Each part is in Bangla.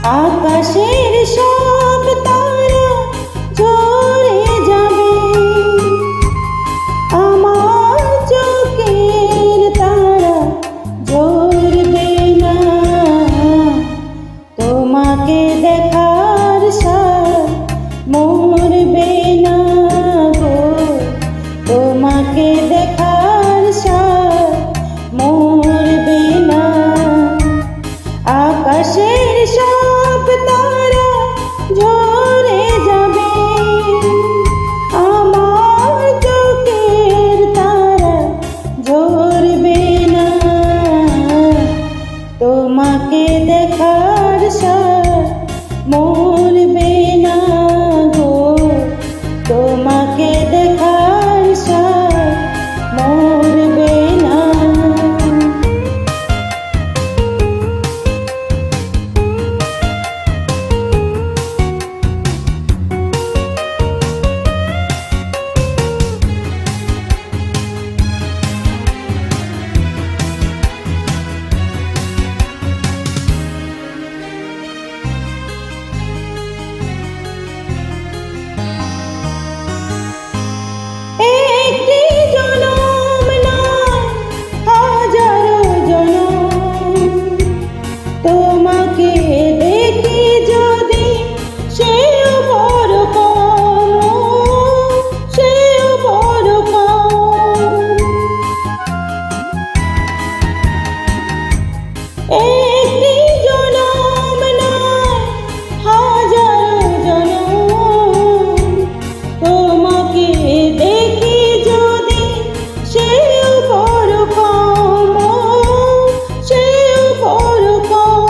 আকাশের সব তারা ঝরে যাবে, আমার চোখের তারা ঝরবে না। তোমাকে দেখার সাথ মরবে না গো, তোমাকে দেখার সাথ মরবে না। আকাশের সব তারা ঝরে যাবে, আমার চোখের তারা ঝরবে না। তোমাকে দেখার সাথ মরবে না গো, তোমাকে দেখার সাথ মরবে না। একটি জনম নয়, হাজারো জনম, তোমাকে দেখি যদি সেও বড় কম, সেও বড় কম। একটি জনম নয়, হাজারো জনম, তোমাকে দেখি যদি সেও বড় কম, সেও বড় কম।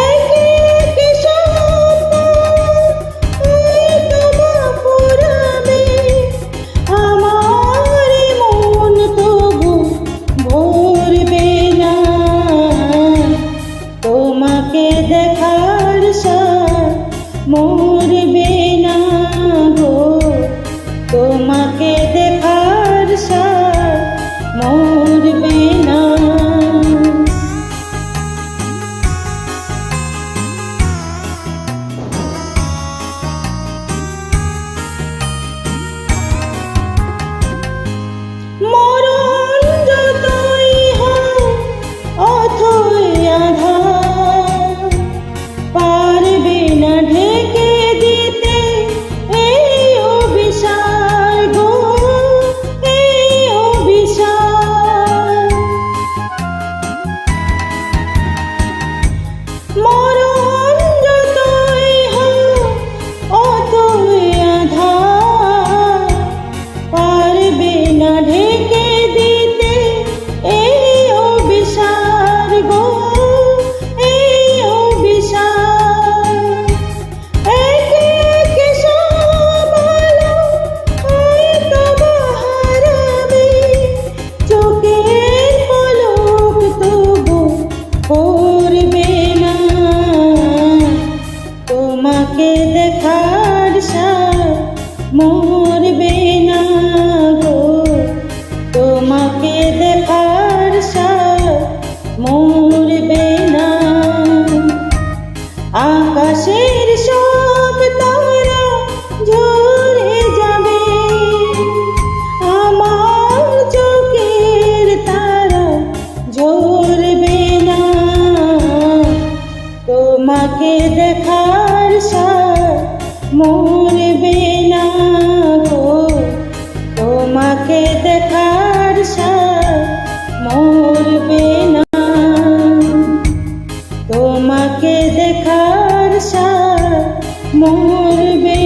একে একে তোমা পুরাবে, আমার মন তবু ভরবে না। তোমাকে দেখার সাথ মরবে না গো, তোমাকে দেখার সাথ মরবে না। মরণ যতই হোক অথই আঁধার, পারবে না ঢেকে দিতে এই অভিশাপ গো, এই অভিশাপ। মরণ যতই হোক অথই আঁধার, পারবে না ঢেকে দিতে এই অভিশাপ গো, এই অভিশাপ। একে একে সব আলো হয়তো হারাবে, চোখের পলক তবু পড়বে না। তোমাকে দেখার সাথ মরবে না গো, তোমাকে দেখার সাথ মরবে না। আকাশের সব তারা ঝরে যাবে, আমার চোখের তারা ঝরবে না। তোমাকে দেখার সাথ মরবে না গো, তোমাকে দেখার সাথ মরবে না। তোমাকে দেখার সাথ মরবে